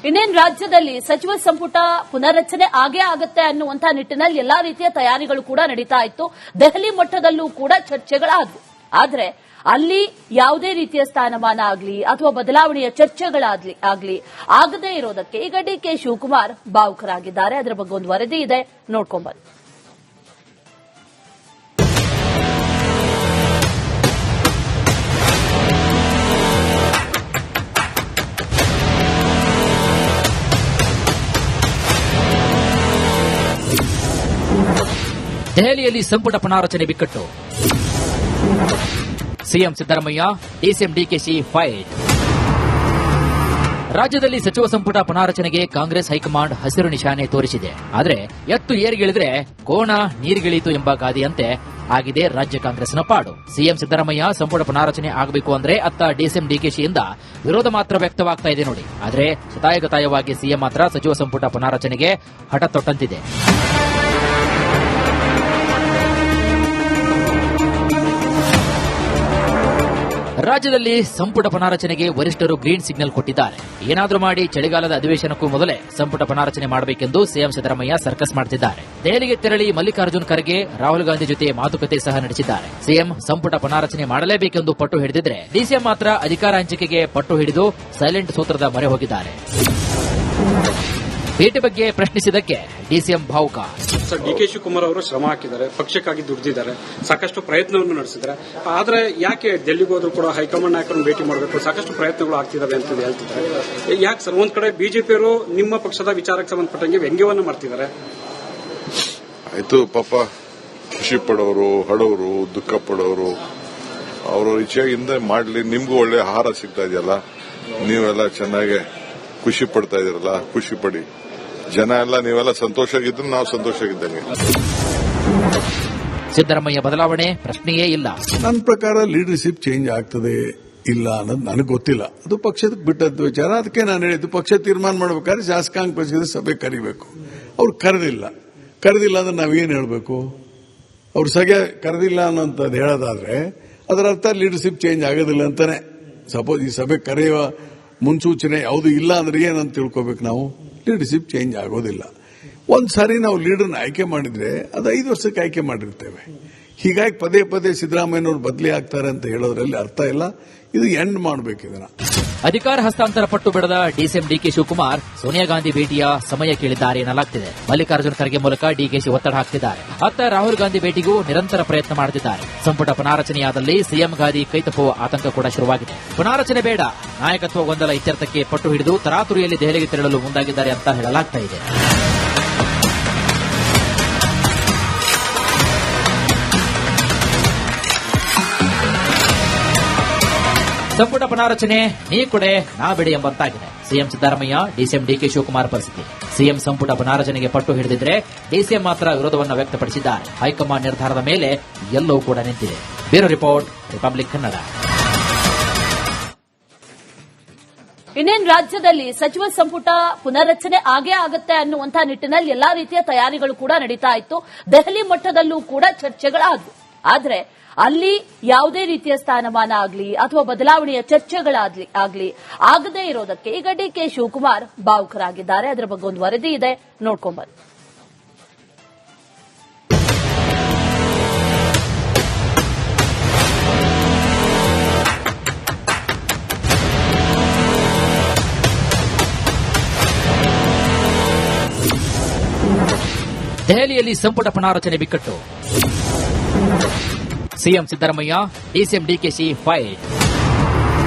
ಇನ್ನೇನು ರಾಜ್ಯದಲ್ಲಿ ಸಚಿವ ಸಂಪುಟ ಪುನರ್ರಚನೆ ಆಗೇ ಆಗುತ್ತೆ ಅನ್ನುವಂತ ನಿಟ್ಟಿನಲ್ಲಿ ಎಲ್ಲಾ ರೀತಿಯ ತಯಾರಿಗಳು ಕೂಡ ನಡೀತಾ ಇತ್ತು. ದೆಹಲಿ ಮಟ್ಟದಲ್ಲೂ ಕೂಡ ಚರ್ಚೆಗಳಾದವು. ಆದರೆ ಅಲ್ಲಿ ಯಾವುದೇ ರೀತಿಯ ಸ್ಥಾನಮಾನ ಆಗಲಿ ಅಥವಾ ಬದಲಾವಣೆಯ ಚರ್ಚೆಗಳಾಗ್ಲಿ ಆಗದೇ ಇರೋದಕ್ಕೆ ಈಗ ಡಿಕೆ ಶಿವಕುಮಾರ್ ಭಾವುಕರಾಗಿದ್ದಾರೆ. ಅದರ ಬಗ್ಗೆ ಒಂದು ವರದಿ ಇದೆ, ನೋಡ್ಕೊಂಡ್ಬನ್ನಿ. ದೆಹಲಿಯಲ್ಲಿ ಸಂಪುಟ ಪುನಾರಚನೆ ಬಿಕ್ಕಟ್ಟು. CM Siddaramaiah, DCM DKShi fight. ರಾಜ್ಯದಲ್ಲಿ ಸಚಿವ ಸಂಪುಟ ಪುನಾರಚನೆಗೆ ಕಾಂಗ್ರೆಸ್ ಹೈಕಮಾಂಡ್ ಹಸಿರು ನಿಶಾನೆ ತೋರಿಸಿದೆ. ಆದರೆ ಎತ್ತು ಏರಿಗಿಳಿದ್ರೆ ಕೋಣ ನೀರಿಗಿಳಿಯಿತು ಎಂಬ ಗಾದೆಯಂತೆ ಆಗಿದೆ ರಾಜ್ಯ ಕಾಂಗ್ರೆಸ್ನ ಪಾಡು. ಸಿಎಂ ಸಿದ್ದರಾಮಯ್ಯ ಸಂಪುಟ ಪುನಾರಚನೆ ಆಗಬೇಕು ಅಂದ್ರೆ ಅತ್ತ ಡಿಸಿಎಂ ಡಿಕೆಶಿಯಿಂದ ವಿರೋಧ ಮಾತ್ರ ವ್ಯಕ್ತವಾಗ್ತಾ ಇದೆ ನೋಡಿ. ಆದರೆ ಶತಾಯಗತಾಯವಾಗಿ ಸಿಎಂ ಮಾತ್ರ ಸಚಿವ ಸಂಪುಟ ಪುನಾರಚನೆಗೆ ಹಠ ತೊಟ್ಟಂತಿದೆ. ರಾಜ್ಯದಲ್ಲಿ ಸಂಪುಟ ಪುನಾರಚನೆಗೆ ವರಿಷ್ಠರು ಗ್ರೀನ್ ಸಿಗ್ನಲ್ ಕೊಟ್ಟಿದ್ದಾರೆ. ಏನಾದರೂ ಮಾಡಿ ಚಳಿಗಾಲದ ಅಧಿವೇಶನಕ್ಕೂ ಮೊದಲೇ ಸಂಪುಟ ಪುನಾರಚನೆ ಮಾಡಬೇಕೆಂದು ಸಿಎಂ ಸಿದ್ದರಾಮಯ್ಯ ಸರ್ಕಸ್ ಮಾಡುತ್ತಿದ್ದಾರೆ. ದೆಹಲಿಗೆ ತೆರಳಿ ಮಲ್ಲಿಕಾರ್ಜುನ್ ಖರ್ಗೆ, ರಾಹುಲ್ ಗಾಂಧಿ ಜೊತೆ ಮಾತುಕತೆ ಸಹ ನಡೆಸಿದ್ದಾರೆ. ಸಿಎಂ ಸಂಪುಟ ಪುನಾರಚನೆ ಮಾಡಲೇಬೇಕೆಂದು ಪಟ್ಟು ಹಿಡಿದಿದ್ರೆ ಡಿಸಿಎಂ ಮಾತ್ರ ಅಧಿಕಾರ ಹಂಚಿಕೆಗೆ ಪಟ್ಟು ಹಿಡಿದು ಸೈಲೆಂಟ್ ಸೂತ್ರದ ಮೊರೆ ಹೋಗಿದ್ದಾರೆ. ಭೇಟಿ ಬಗ್ಗೆ ಪ್ರಶ್ನಿಸಿದ್ದಕ್ಕೆ ಡಿಸಿಎಂ ಭಾವುಕ. ಸರ್, ಡಿಕೆ ಶಿವಕುಮಾರ್ ಅವರು ಶ್ರಮ ಹಾಕಿದ್ದಾರೆ, ಪಕ್ಷಕ್ಕಾಗಿ ದುಡಿದಿದ್ದಾರೆ, ಸಾಕಷ್ಟು ಪ್ರಯತ್ನವನ್ನು ನಡೆಸಿದ್ದಾರೆ. ಆದರೆ ಯಾಕೆ ಡೆಲ್ಲಿಗೆ ಹೋದ್ರು ಕೂಡ ಹೈಕಮಾಂಡ್ ನಾಯಕರನ್ನು ಭೇಟಿ ಮಾಡಬೇಕು, ಸಾಕಷ್ಟು ಪ್ರಯತ್ನಗಳು ಆಗ್ತಿದ್ದಾವೆ ಅಂತ ಹೇಳ್ತಿದ್ದಾರೆ. ಯಾಕೆ ಸರ್? ಒಂದ್ ಕಡೆ ಬಿಜೆಪಿಯವರು ನಿಮ್ಮ ಪಕ್ಷದ ವಿಚಾರಕ್ಕೆ ಸಂಬಂಧಪಟ್ಟಂಗೆ ವ್ಯಂಗ್ಯವನ್ನು ಮಾಡ್ತಿದ್ದಾರೆ. ಆಯ್ತು, ಪಾಪ ಖುಷಿ ಪಡೋರು, ಹಡೋರು, ದುಃಖ ಪಡೋರು ಅವರ ಇಚ್ಛೆಯಿಂದ ಮಾಡಲಿ. ನಿಮ್ಗೂ ಒಳ್ಳೆ ಆಹಾರ ಸಿಗ್ತಾ ಇದೆಯಲ್ಲ, ನೀವೆಲ್ಲ ಚೆನ್ನಾಗಿ ಖುಷಿ ಪಡ್ತಾ ಇದೀರಲ್ಲ, ಖುಷಿ ಪಡಿ. ಜನ ಎಲ್ಲ ನೀವೆಲ್ಲ ಸಂತೋಷವಾಗಿದ್ರು ನಾವು ಸಂತೋಷವಾಗಿದ್ದೇನೆ. ಸಿದ್ದರಾಮಯ್ಯ ಬದಲಾವಣೆ ಪ್ರಶ್ನೆಯೇ ಇಲ್ಲ. ನನ್ನ ಪ್ರಕಾರ ಲೀಡರ್ಶಿಪ್ ಚೇಂಜ್ ಆಗ್ತದೆ ಇಲ್ಲ ಅನ್ನೋದು ನನಗೆ ಗೊತ್ತಿಲ್ಲ. ಅದು ಪಕ್ಷದ ಬಿಟ್ಟದ್ದು ವಿಚಾರ. ಅದಕ್ಕೆ ನಾನು ಹೇಳಿದ್ದು, ಪಕ್ಷ ತೀರ್ಮಾನ ಮಾಡಬೇಕಾದ್ರೆ ಶಾಸಕಾಂಗ ಪಕ್ಷದ ಸಭೆ ಕರಿಬೇಕು. ಅವ್ರು ಕರೆದಿಲ್ಲ ಅಂದ್ರೆ ನಾವೇನು ಹೇಳಬೇಕು? ಅವ್ರು ಸಗೆ ಕರೆದಿಲ್ಲ ಅನ್ನೋಂಥದ್ದು ಹೇಳೋದಾದ್ರೆ ಅದರ ಅರ್ಥ ಲೀಡರ್ಶಿಪ್ ಚೇಂಜ್ ಆಗೋದಿಲ್ಲ ಅಂತಾನೆ. ಸಪೋಸ್ ಈ ಸಭೆ ಕರೆಯುವ ಮುನ್ಸೂಚನೆ ಯಾವುದು ಇಲ್ಲ ಅಂದ್ರೆ ಏನಂತ ತಿಳ್ಕೋಬೇಕು ನಾವು? ಲೀಡರ್ಶಿಪ್ ಚೇಂಜ್ ಆಗೋದಿಲ್ಲ. ಒಂದ್ ಸಾರಿ ನಾವು ಲೀಡರ್ನ ಆಯ್ಕೆ ಮಾಡಿದ್ರೆ ಅದು 5 ವರ್ಷಕ್ಕೆ ಆಯ್ಕೆ ಮಾಡಿರ್ತೇವೆ. ಹೀಗಾಗಿ ಪದೇ ಪದೇ ಸಿದ್ದರಾಮಯ್ಯನವರು ಬದಲಿ ಆಗ್ತಾರೆ ಅಂತ ಹೇಳೋದ್ರಲ್ಲಿ ಅರ್ಥ ಇಲ್ಲ. ಇದು ಎಂಡ್ ಮಾಡಬೇಕು ಇದನ್ನ. ಅಧಿಕಾರ ಹಸ್ತಾಂತರ ಪಟ್ಟು ಬಿಡದ ಡಿಸಿಎಂ ಡಿಕೆ ಶಿವಕುಮಾರ್ ಸೋನಿಯಾ ಗಾಂಧಿ ಭೇಟಿಯ ಸಮಯ ಕೇಳಿದ್ದಾರೆ ಎನ್ನಲಾಗ್ತಿದೆ. ಮಲ್ಲಿಕಾರ್ಜುನ್ ಖರ್ಗೆ ಮೂಲಕ ಡಿಕೆಶಿ ಒತ್ತಡ ಹಾಕ್ತಿದ್ದಾರೆ. ಅತ್ತ ರಾಹುಲ್ ಗಾಂಧಿ ಭೇಟಿಗೂ ನಿರಂತರ ಪ್ರಯತ್ನ ಮಾಡುತ್ತಿದ್ದಾರೆ. ಸಂಪುಟ ಪುನಾರಚನೆಯಾದಲ್ಲಿ ಸಿಎಂ ಗಾದಿ ಕೈತಪ್ಪುವ ಆತಂಕ ಕೂಡ ಶುರುವಾಗಿದೆ. ಪುನಾರಚನೆ ಬೇಡ, ನಾಯಕತ್ವ ಗೊಂದಲ ಇತ್ಯರ್ಥಕ್ಕೆ ಪಟ್ಟು ಹಿಡಿದು ತರಾತುರಿಯಲ್ಲಿ ದೆಹಲಿಗೆ ತೆರಳಲು ಮುಂದಾಗಿದ್ದಾರೆ ಅಂತ ಹೇಳಲಾಗ್ತಾ ಇದೆ. ಸಂಪುಟ ಪುನಾರಚನೆ ನೀ ಕೊಡೆ ನಾ ಬಿಡಿ ಎಂಬಂತಾಗಿದೆ ಸಿಎಂ ಸಿದ್ದರಾಮಯ್ಯ, ಡಿಸಿಎಂ ಡಿಕೆ ಶಿವಕುಮಾರ್ ಪರಿಸ್ಥಿತಿ. ಸಿಎಂ ಸಂಪುಟ ಪುನಾರಚನೆಗೆ ಪಟ್ಟು ಹಿಡಿದಿದ್ರೆ ಡಿಸಿಎಂ ಮಾತ್ರ ವಿರೋಧವನ್ನು ವ್ಯಕ್ತಪಡಿಸಿದ್ದಾರೆ. ಹೈಕಮಾಂಡ್ ನಿರ್ಧಾರದ ಮೇಲೆ ಎಲ್ಲವೂ ಕೂಡ ನಿಂತಿದೆ. Bureau report, republic Kannada. ಇನ್ನೇನು ರಾಜ್ಯದಲ್ಲಿ ಸಚಿವ ಸಂಪುಟ ಪುನರ್ರಚನೆ ಆಗೇ ಆಗುತ್ತೆ ಅನ್ನುವಂತ ನಿಟ್ಟಿನಲ್ಲಿ ಎಲ್ಲಾ ರೀತಿಯ ತಯಾರಿಗಳು ಕೂಡ ನಡೀತಾ ಇತ್ತು. ದೆಹಲಿ ಮಟ್ಟದಲ್ಲೂ ಕೂಡ ಚರ್ಚೆಗಳಾದವು. ಆದರೆ ಅಲ್ಲಿ ಯಾವುದೇ ರೀತಿಯ ಸ್ಥಾನಮಾನ ಆಗಲಿ ಅಥವಾ ಬದಲಾವಣೆಯ ಚರ್ಚೆಗಳಾಗ್ಲಿ ಆಗದೇ ಇರೋದಕ್ಕೆ ಈಗ ಡಿಕೆ ಶಿವಕುಮಾರ್ ಭಾವುಕರಾಗಿದ್ದಾರೆ. ಅದರ ಬಗ್ಗೆ ಒಂದು ವರದಿ ಇದೆ, ನೋಡ್ಕೊಂಡ್ಬನ್ನಿ. ದೆಹಲಿಯಲ್ಲಿ ಸಂಪುಟ ಪುನಾರಚನೆ ಬಿಕ್ಕಟ್ಟು. CM Siddaramaiah, DCM DKShi fight.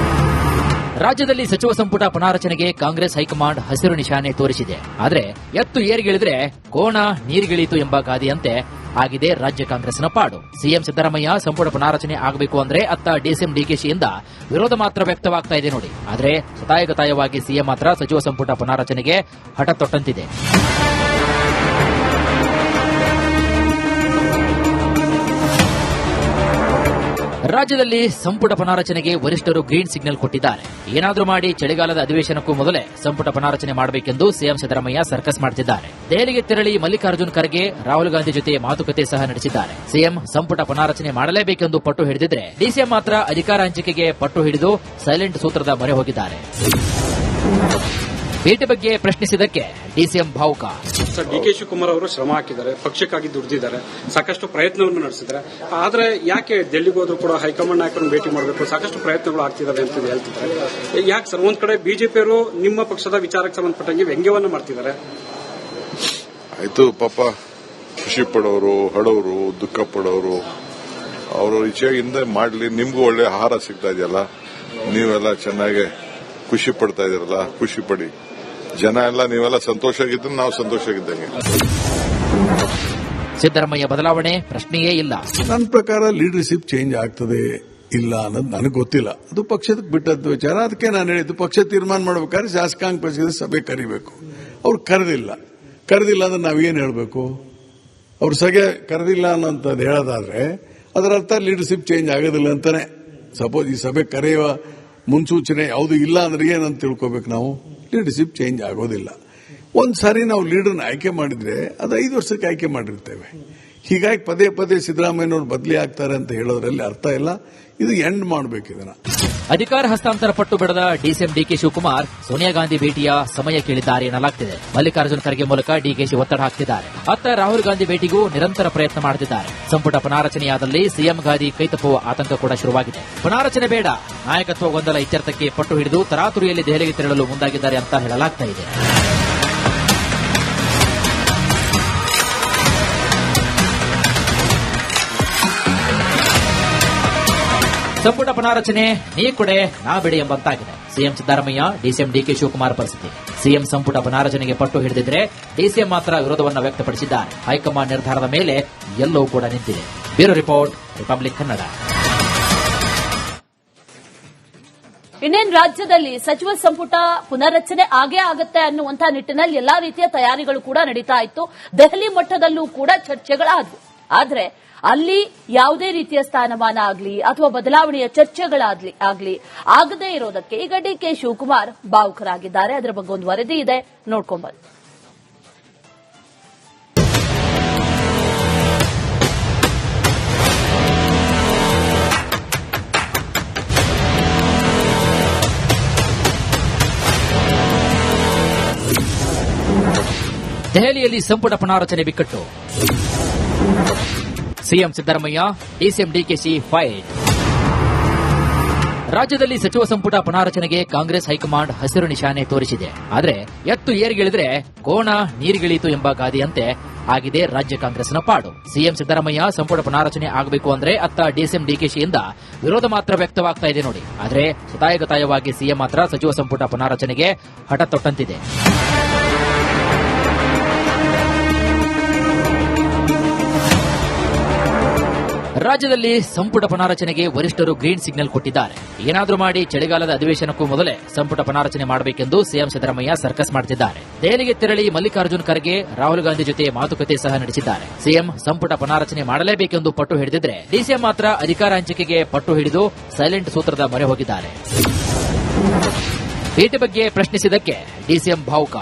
ರಾಜ್ಯದಲ್ಲಿ ಸಚಿವ ಸಂಪುಟ ಪುನಾರಚನೆಗೆ ಕಾಂಗ್ರೆಸ್ ಹೈಕಮಾಂಡ್ ಹಸಿರು ನಿಶಾನೆ ತೋರಿಸಿದೆ. ಆದರೆ ಎತ್ತು ಏರಿಗಿಳಿದ್ರೆ ಕೋಣ ನೀರಿಗಿಳಿಯಿತು ಎಂಬ ಗಾದೆಯಂತೆ ಆಗಿದೆ ರಾಜ್ಯ ಕಾಂಗ್ರೆಸ್ನ ಪಾಡು. ಸಿಎಂ ಸಿದ್ದರಾಮಯ್ಯ ಸಂಪುಟ ಪುನಾರಚನೆ ಆಗಬೇಕು ಅಂದ್ರೆ ಅತ್ತ ಡಿಸಿಎಂ ಡಿಕೆಶಿಯಿಂದ ವಿರೋಧ ಮಾತ್ರ ವ್ಯಕ್ತವಾಗ್ತಾ ಇದೆ ನೋಡಿ. ಆದರೆ ಶತಾಯಗತಾಯವಾಗಿ ಸಿಎಂ ಮಾತ್ರ ಸಚಿವ ಸಂಪುಟ ಪುನಾರಚನೆಗೆ ಹಠ ತೊಟ್ಟಂತಿದೆ. ರಾಜ್ಯದಲ್ಲಿ ಸಂಪುಟ ಪುನಾರಚನೆಗೆ ವರಿಷ್ಠರು ಗ್ರೀನ್ ಸಿಗ್ನಲ್ ಕೊಟ್ಟಿದ್ದಾರೆ. ಏನಾದರೂ ಮಾಡಿ ಚಳಿಗಾಲದ ಅಧಿವೇಶನಕ್ಕೂ ಮೊದಲೇ ಸಂಪುಟ ಪುನಾರಚನೆ ಮಾಡಬೇಕೆಂದು ಸಿಎಂ ಸಿದ್ದರಾಮಯ್ಯ ಸರ್ಕಸ್ ಮಾಡುತ್ತಿದ್ದಾರೆ. ದೆಹಲಿಗೆ ತೆರಳಿ ಮಲ್ಲಿಕಾರ್ಜುನ್ ಖರ್ಗೆ, ರಾಹುಲ್ ಗಾಂಧಿ ಜೊತೆ ಮಾತುಕತೆ ಸಹ ನಡೆಸಿದ್ದಾರೆ. ಸಿಎಂ ಸಂಪುಟ ಪುನಾರಚನೆ ಮಾಡಲೇಬೇಕೆಂದು ಪಟ್ಟು ಹಿಡಿದಿದ್ರೆ ಡಿಸಿಎಂ ಮಾತ್ರ ಅಧಿಕಾರ ಹಂಚಿಕೆಗೆ ಪಟ್ಟು ಹಿಡಿದು ಸೈಲೆಂಟ್ ಸೂತ್ರದ ಮೊರೆ ಹೋಗಿದ್ದಾರೆ. ಭೇಟಿ ಬಗ್ಗೆ ಪ್ರಶ್ನಿಸಿದ್ದಕ್ಕೆ ಡಿಸಿಎಂ ಭಾವುಕ. ಸರ್, ಡಿಕೆ ಶಿವಕುಮಾರ್ ಅವರು ಶ್ರಮ ಹಾಕಿದ್ದಾರೆ, ಪಕ್ಷಕ್ಕಾಗಿ ದುಡಿದಿದ್ದಾರೆ, ಸಾಕಷ್ಟು ಪ್ರಯತ್ನವನ್ನು ನಡೆಸಿದ್ದಾರೆ. ಆದ್ರೆ ಯಾಕೆ ಡೆಲ್ಲಿಗೆ ಹೋದ್ರು ಕೂಡ ಹೈಕಮಾಂಡ್ ನಾಯಕರನ್ನು ಭೇಟಿ ಮಾಡಬೇಕು, ಸಾಕಷ್ಟು ಪ್ರಯತ್ನಗಳು ಆಗ್ತಿದ್ದಾವೆ ಅಂತ ಹೇಳ್ತಿದ್ದಾರೆ. ಯಾಕೆ ಸರ್? ಒಂದ್ ಕಡೆ ಬಿಜೆಪಿಯವರು ನಿಮ್ಮ ಪಕ್ಷದ ವಿಚಾರಕ್ಕೆ ಸಂಬಂಧಪಟ್ಟಂಗೆ ವ್ಯಂಗ್ಯವನ್ನು ಮಾಡ್ತಿದ್ದಾರೆ. ಆಯ್ತು, ಪಾಪ ಖುಷಿ ಪಡೋರು, ಹಡೋರು, ದುಃಖ ಪಡೋರು ಅವರ ಇಚ್ಛೆಯಿಂದ ಮಾಡಲಿ. ನಿಮ್ಗೂ ಒಳ್ಳೆ ಆಹಾರ ಸಿಗ್ತಾ ಇದೆಯಲ್ಲ, ನೀವೆಲ್ಲ ಚೆನ್ನಾಗಿ ಖುಷಿ ಪಡ್ತಾ ಇದೀರಲ್ಲ, ಖುಷಿ ಪಡಿ. ಜನ ಎಲ್ಲ ನೀವೆಲ್ಲ ಸಂತೋಷ ಆಗಿದ್ರೆ ನಾವು ಸಂತೋಷ ಆಗಿದ್ದಂಗೆ. ಸಿದ್ದರಾಮಯ್ಯ ಬದಲಾವಣೆ ಪ್ರಶ್ನೆಯೇ ಇಲ್ಲ. ನನ್ನ ಪ್ರಕಾರ ಲೀಡರ್ಶಿಪ್ ಚೇಂಜ್ ಆಗ್ತದೆ ಇಲ್ಲ ಅನ್ನೋದು ನನಗೆ ಗೊತ್ತಿಲ್ಲ. ಅದು ಪಕ್ಷದ ಬಿಟ್ಟದ್ದು ವಿಚಾರ. ಅದಕ್ಕೆ ನಾನು ಹೇಳಿದ್ದು, ಪಕ್ಷ ತೀರ್ಮಾನ ಮಾಡಬೇಕಾದ್ರೆ ಶಾಸಕಾಂಗ ಪಕ್ಷದ ಸಭೆ ಕರಿಬೇಕು. ಅವ್ರು ಕರೆದಿಲ್ಲ ಅಂದ್ರೆ ನಾವೇನು ಹೇಳಬೇಕು? ಅವ್ರು ಸಗೆ ಕರೆದಿಲ್ಲ ಅನ್ನೋಂಥದ್ದು ಹೇಳೋದಾದ್ರೆ ಅದರ ಅರ್ಥ ಲೀಡರ್ಶಿಪ್ ಚೇಂಜ್ ಆಗೋದಿಲ್ಲ ಅಂತಾನೆ. ಸಪೋಸ್ ಈ ಸಭೆ ಕರೆಯುವ ಮುನ್ಸೂಚನೆ ಯಾವುದು ಇಲ್ಲ ಅಂದ್ರೆ ಏನಂತ ತಿಳ್ಕೋಬೇಕು ನಾವು? ಲೀಡರ್ಶಿಪ್ ಚೇಂಜ್ ಆಗೋದಿಲ್ಲ. ಒಂದ್ ಸಾರಿ ನಾವು ಲೀಡರ್ನ ಆಯ್ಕೆ ಮಾಡಿದ್ರೆ ಅದು 5 ವರ್ಷಕ್ಕೆ ಆಯ್ಕೆ ಮಾಡಿರ್ತೇವೆ. ಹೀಗಾಗಿ ಪದೇ ಪದೇ ಸಿದ್ದರಾಮಯ್ಯನವರು ಬದಲಿ ಆಗ್ತಾರೆ ಅಂತ ಹೇಳೋದ್ರಲ್ಲಿ ಅರ್ಥ ಇಲ್ಲ. ಇದು ಎಂಡ್ ಮಾಡಬೇಕು ಇದನ್ನ. ಅಧಿಕಾರ ಹಸ್ತಾಂತರ ಪಟ್ಟು ಬಿಡದ ಡಿಸಿಎಂ ಡಿಕೆ ಶಿವಕುಮಾರ್ ಸೋನಿಯಾ ಗಾಂಧಿ ಭೇಟಿಯ ಸಮಯ ಕೇಳಿದ್ದಾರೆ ಎನ್ನಲಾಗ್ತಿದೆ. ಮಲ್ಲಿಕಾರ್ಜುನ ಖರ್ಗೆ ಮೂಲಕ ಡಿಕೆಶಿ ಒತ್ತಡ ಹಾಕ್ತಿದ್ದಾರೆ. ಅತ್ತ ರಾಹುಲ್ ಗಾಂಧಿ ಭೇಟಿಗೂ ನಿರಂತರ ಪ್ರಯತ್ನ ಮಾಡುತ್ತಿದ್ದಾರೆ. ಸಂಪುಟ ಪುನಾರಚನೆಯಾದಲ್ಲಿ ಸಿಎಂ ಗಾದಿ ಕೈತಪ್ಪುವ ಆತಂಕ ಕೂಡ ಶುರುವಾಗಿದೆ. ಪುನಾರಚನೆ ಬೇಡ, ನಾಯಕತ್ವ ಗೊಂದಲ ಇತ್ಯರ್ಥಕ್ಕೆ ಪಟ್ಟು ಹಿಡಿದು ತರಾತುರಿಯಲ್ಲಿ ದೆಹಲಿಗೆ ತೆರಳಲು ಮುಂದಾಗಿದ್ದಾರೆ ಅಂತ ಹೇಳಲಾಗ್ತಾ ಇದೆ. ಸಂಪುಟ ಪುನಾರಚನೆ ನೀ ಕೊಡೆ ನಾ ಬಿಡಿ ಎಂಬಂತಾಗಿದೆ. ಸಿಎಂ ಸಿದ್ದರಾಮಯ್ಯ, ಡಿಸಿಎಂ ಡಿಕೆ ಶಿವಕುಮಾರ್ ಪರಿಸ್ಥಿತಿ. ಸಿಎಂ ಸಂಪುಟ ಪುನಾರಚನೆಗೆ ಪಟ್ಟು ಹಿಡಿದಿದ್ರೆ ಡಿಸಿಎಂ ಮಾತ್ರ ವಿರೋಧವನ್ನು ವ್ಯಕ್ತಪಡಿಸಿದ್ದಾರೆ. ಹೈಕಮಾಂಡ್ ನಿರ್ಧಾರದ ಮೇಲೆ ಎಲ್ಲವೂ ಕೂಡ ನಿಂತಿದೆ. Bureau report, republic Kannada. ಇನ್ನೇನು ರಾಜ್ಯದಲ್ಲಿ ಸಚಿವ ಸಂಪುಟ ಪುನರ್ರಚನೆ ಆಗೇ ಆಗುತ್ತೆ ಅನ್ನುವಂತಹ ನಿಟ್ಟಿನಲ್ಲಿ ಎಲ್ಲಾ ರೀತಿಯ ತಯಾರಿಗಳು ಕೂಡ ನಡೀತಾ ಇತ್ತು. ದೆಹಲಿ ಮಟ್ಟದಲ್ಲೂ ಕೂಡ ಚರ್ಚೆಗಳಾದವು. ಆದ್ರೆ ಅಲ್ಲಿ ಯಾವುದೇ ರೀತಿಯ ಸ್ಥಾನಮಾನ ಆಗಲಿ ಅಥವಾ ಬದಲಾವಣೆಯ ಚರ್ಚೆಗಳಾಗ್ಲಿ ಆಗದೇ ಇರೋದಕ್ಕೆ ಈಗ ಡಿಕೆ ಶಿವಕುಮಾರ್ ಭಾವುಕರಾಗಿದ್ದಾರೆ. ಅದರ ಬಗ್ಗೆ ಒಂದು ವರದಿ ಇದೆ, ನೋಡ್ಕೊಂಡ್ಬನ್ನಿ. ದೆಹಲಿಯಲ್ಲಿ ಸಂಪುಟ ಪುನಾರಚನೆ ಬಿಕ್ಕಟ್ಟು. CM Siddaramaiah, DCM DKShi fight. ರಾಜ್ಯದಲ್ಲಿ ಸಚಿವ ಸಂಪುಟ ಪುನಾರಚನೆಗೆ ಕಾಂಗ್ರೆಸ್ ಹೈಕಮಾಂಡ್ ಹಸಿರು ನಿಶಾನೆ ತೋರಿಸಿದೆ. ಆದರೆ ಎತ್ತು ಏರಿಗಿಳಿದ್ರೆ ಕೋಣ ನೀರಿಗಿಳಿಯಿತು ಎಂಬ ಗಾದೆಯಂತೆ ಆಗಿದೆ ರಾಜ್ಯ ಕಾಂಗ್ರೆಸ್ನ ಪಾಡು. ಸಿಎಂ ಸಿದ್ದರಾಮಯ್ಯ ಸಂಪುಟ ಪುನಾರಚನೆ ಆಗಬೇಕು ಅಂದ್ರೆ ಅತ್ತ ಡಿಸಿಎಂ ಡಿಕೆಶಿಯಿಂದ ವಿರೋಧ ಮಾತ್ರ ವ್ಯಕ್ತವಾಗ್ತಾ ಇದೆ ನೋಡಿ. ಆದರೆ ಶತಾಯಗತಾಯವಾಗಿ ಸಿಎಂ ಮಾತ್ರ ಸಚಿವ ಸಂಪುಟ ಪುನಾರಚನೆಗೆ ಹಠ ತೊಟ್ಟಂತಿದೆ. ರಾಜ್ಯದಲ್ಲಿ ಸಂಪುಟ ಪುನಾರಚನೆಗೆ ವರಿಷ್ಠರು ಗ್ರೀನ್ ಸಿಗ್ನಲ್ ಕೊಟ್ಟಿದ್ದಾರೆ. ಏನಾದರೂ ಮಾಡಿ ಚಳಿಗಾಲದ ಅಧಿವೇಶನಕ್ಕೂ ಮೊದಲೇ ಸಂಪುಟ ಪುನಾರಚನೆ ಮಾಡಬೇಕೆಂದು ಸಿಎಂ ಸಿದ್ದರಾಮಯ್ಯ ಸರ್ಕಸ್ ಮಾಡುತ್ತಿದ್ದಾರೆ. ದೆಹಲಿಗೆ ತೆರಳಿ ಮಲ್ಲಿಕಾರ್ಜುನ ಖರ್ಗೆ, ರಾಹುಲ್ ಗಾಂಧಿ ಜೊತೆ ಮಾತುಕತೆ ಸಹ ನಡೆಸಿದ್ದಾರೆ. ಸಿಎಂ ಸಂಪುಟ ಪುನಾರಚನೆ ಮಾಡಲೇಬೇಕೆಂದು ಪಟ್ಟು ಹಿಡಿದಿದ್ರೆ ಡಿಸಿಎಂ ಮಾತ್ರ ಅಧಿಕಾರ ಹಂಚಿಕೆಗೆ ಪಟ್ಟು ಹಿಡಿದು ಸೈಲೆಂಟ್ ಸೂತ್ರದ ಮೊರೆ ಹೋಗಿದ್ದಾರೆ. ಭೇಟಿ ಬಗ್ಗೆ ಪ್ರಶ್ನಿಸಿದ್ದಕ್ಕೆ ಡಿಸಿಎಂ ಭಾವುಕ.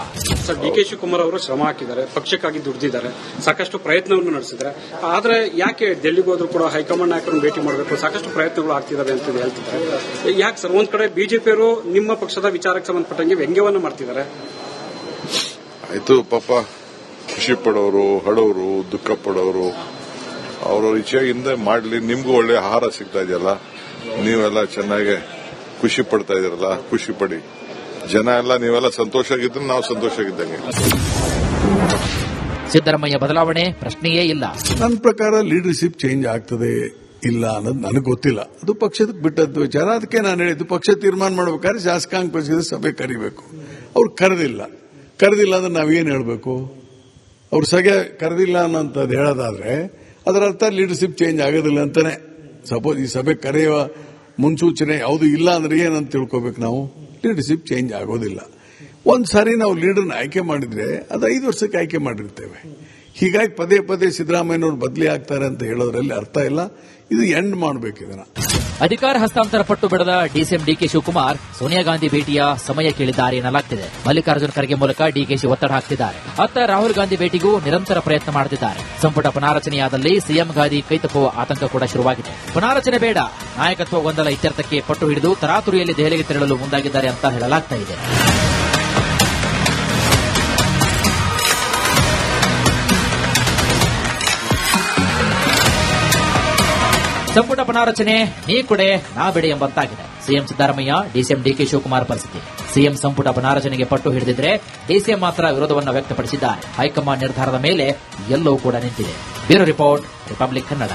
ಸರ್, ಡಿಕೆ ಶಿವಕುಮಾರ್ ಅವರು ಶ್ರಮ ಹಾಕಿದ್ದಾರೆ, ಪಕ್ಷಕ್ಕಾಗಿ ದುಡಿದಿದ್ದಾರೆ, ಸಾಕಷ್ಟು ಪ್ರಯತ್ನವನ್ನು ನಡೆಸಿದ್ದಾರೆ. ಆದ್ರೆ ಯಾಕೆ ಡೆಲ್ಲಿಗೆ ಹೋದ್ರು ಕೂಡ ಹೈಕಮಾಂಡ್ ನಾಯಕರನ್ನು ಭೇಟಿ ಮಾಡಬೇಕು, ಸಾಕಷ್ಟು ಪ್ರಯತ್ನಗಳು ಆಗ್ತಿದ್ದಾವೆ ಅಂತ ಹೇಳ್ತಿದ್ದಾರೆ. ಯಾಕೆ ಸರ್? ಒಂದ್ ಕಡೆ ಬಿಜೆಪಿಯವರು ನಿಮ್ಮ ಪಕ್ಷದ ವಿಚಾರಕ್ಕೆ ಸಂಬಂಧಪಟ್ಟಂಗೆ ವ್ಯಂಗ್ಯವನ್ನು ಮಾಡ್ತಿದ್ದಾರೆ. ಆಯ್ತು, ಪಾಪ ಖುಷಿ ಪಡೋರು, ಹಡೋರು, ದುಃಖ ಪಡೋರು ಅವರ ಇಚ್ಛೆಯಿಂದ ಮಾಡಲಿ. ನಿಮ್ಗೂ ಒಳ್ಳೆ ಆಹಾರ ಸಿಗ್ತಾ ಇದೆಯಲ್ಲ, ನೀವೆಲ್ಲ ಚೆನ್ನಾಗಿ ಖುಷಿ ಪಡ್ತಾ ಇದೀರಲ್ಲ, ಖುಷಿ ಪಡಿ. ಜನ ಎಲ್ಲ ನೀವೆಲ್ಲ ಸಂತೋಷ ಆಗಿದ್ರೆ ನಾವು ಸಂತೋಷ ಆಗಿದ್ದಂಗೆ. ಸಿದ್ದರಾಮಯ್ಯ ಬದಲಾವಣೆ ಪ್ರಶ್ನೆಯೇ ಇಲ್ಲ. ನನ್ನ ಪ್ರಕಾರ ಲೀಡರ್ಶಿಪ್ ಚೇಂಜ್ ಆಗ್ತದೆ ಇಲ್ಲ ಅನ್ನೋದು ನನಗೆ ಗೊತ್ತಿಲ್ಲ. ಅದು ಪಕ್ಷದ ಬಿಟ್ಟದ್ದು ವಿಚಾರ. ಅದಕ್ಕೆ ನಾನು ಹೇಳಿದ್ದು, ಪಕ್ಷ ತೀರ್ಮಾನ ಮಾಡಬೇಕಾದ್ರೆ ಶಾಸಕಾಂಗ ಪಕ್ಷದ ಸಭೆ ಕರಿಬೇಕು. ಅವ್ರು ಕರೆದಿಲ್ಲ ಅಂದ್ರೆ ನಾವೇನು ಹೇಳಬೇಕು? ಅವ್ರು ಸಗೆ ಕರೆದಿಲ್ಲ ಅನ್ನೋಂಥದ್ದು ಹೇಳೋದಾದ್ರೆ ಅದರ ಅರ್ಥ ಲೀಡರ್ಶಿಪ್ ಚೇಂಜ್ ಆಗೋದಿಲ್ಲ ಅಂತಾನೆ. ಸಪೋಸ್ ಈ ಸಭೆ ಕರೆಯುವ ಮುನ್ಸೂಚನೆ ಯಾವುದು ಇಲ್ಲ ಅಂದ್ರೆ ಏನಂತ ತಿಳ್ಕೋಬೇಕು ನಾವು? ಲೀಡರ್ಶಿಪ್ ಚೇಂಜ್ ಆಗೋದಿಲ್ಲ. ಒಂದ್ ಸಾರಿ ನಾವು ಲೀಡರ್ನ ಆಯ್ಕೆ ಮಾಡಿದ್ರೆ ಅದು 5 ವರ್ಷಕ್ಕೆ ಆಯ್ಕೆ ಮಾಡಿರ್ತೇವೆ. ಹೀಗಾಗಿ ಪದೇ ಪದೇ ಸಿದ್ದರಾಮಯ್ಯನವರು ಬದಲಿ ಆಗ್ತಾರೆ ಅಂತ ಹೇಳೋದ್ರಲ್ಲಿ ಅರ್ಥ ಇಲ್ಲ. ಇದು ಎಂಡ್ ಮಾಡಬೇಕು ಇದನ್ನ. ಅಧಿಕಾರ ಹಸ್ತಾಂತರ ಪಟ್ಟು ಬಿಡದ ಡಿಸಿಎಂ ಡಿಕೆ ಶಿವಕುಮಾರ್ ಸೋನಿಯಾ ಗಾಂಧಿ ಭೇಟಿಯ ಸಮಯ ಕೇಳಿದ್ದಾರೆ ಎನ್ನಲಾಗ್ತಿದೆ. ಮಲ್ಲಿಕಾರ್ಜುನ ಖರ್ಗೆ ಮೂಲಕ ಡಿಕೆಶಿ ಒತ್ತಡ ಹಾಕ್ತಿದ್ದಾರೆ. ಅತ್ತ ರಾಹುಲ್ ಗಾಂಧಿ ಭೇಟಿಗೂ ನಿರಂತರ ಪ್ರಯತ್ನ ಮಾಡುತ್ತಿದ್ದಾರೆ. ಸಂಪುಟ ಪುನಾರಚನೆಯಾದಲ್ಲಿ ಸಿಎಂ ಗಾದಿ ಕೈತಪ್ಪುವ ಆತಂಕ ಕೂಡ ಶುರುವಾಗಿದೆ. ಪುನಾರಚನೆ ಬೇಡ, ನಾಯಕತ್ವ ಗೊಂದಲ ಇತ್ಯರ್ಥಕ್ಕೆ ಪಟ್ಟು ಹಿಡಿದು ತರಾತುರಿಯಲ್ಲಿ ದೆಹಲಿಗೆ ತೆರಳಲು ಮುಂದಾಗಿದ್ದಾರೆ ಅಂತ ಹೇಳಲಾಗ್ತಾ ಇದೆ. ಸಂಪುಟ ಪುನಾರಚನೆ ನೀ ಕೊಡೆ ನಾ ಬಿಡೆ ಎಂಬಂತಾಗಿದೆ. ಸಿಎಂ ಸಿದ್ದರಾಮಯ್ಯ, ಡಿಸಿಎಂ ಡಿಕೆ ಶಿವಕುಮಾರ್ ಪರಿಸ್ಥಿತಿ. ಸಿಎಂ ಸಂಪುಟ ಪುನಾರಚನೆಗೆ ಪಟ್ಟು ಹಿಡಿದಿದ್ರೆ ಡಿಸಿಎಂ ಮಾತ್ರ ವಿರೋಧವನ್ನು ವ್ಯಕ್ತಪಡಿಸಿದ್ದಾರೆ. ಹೈಕಮಾಂಡ್ ನಿರ್ಧಾರದ ಮೇಲೆ ಎಲ್ಲವೂ ಕೂಡ ನಿಂತಿದೆ. Bureau report, republic Kannada.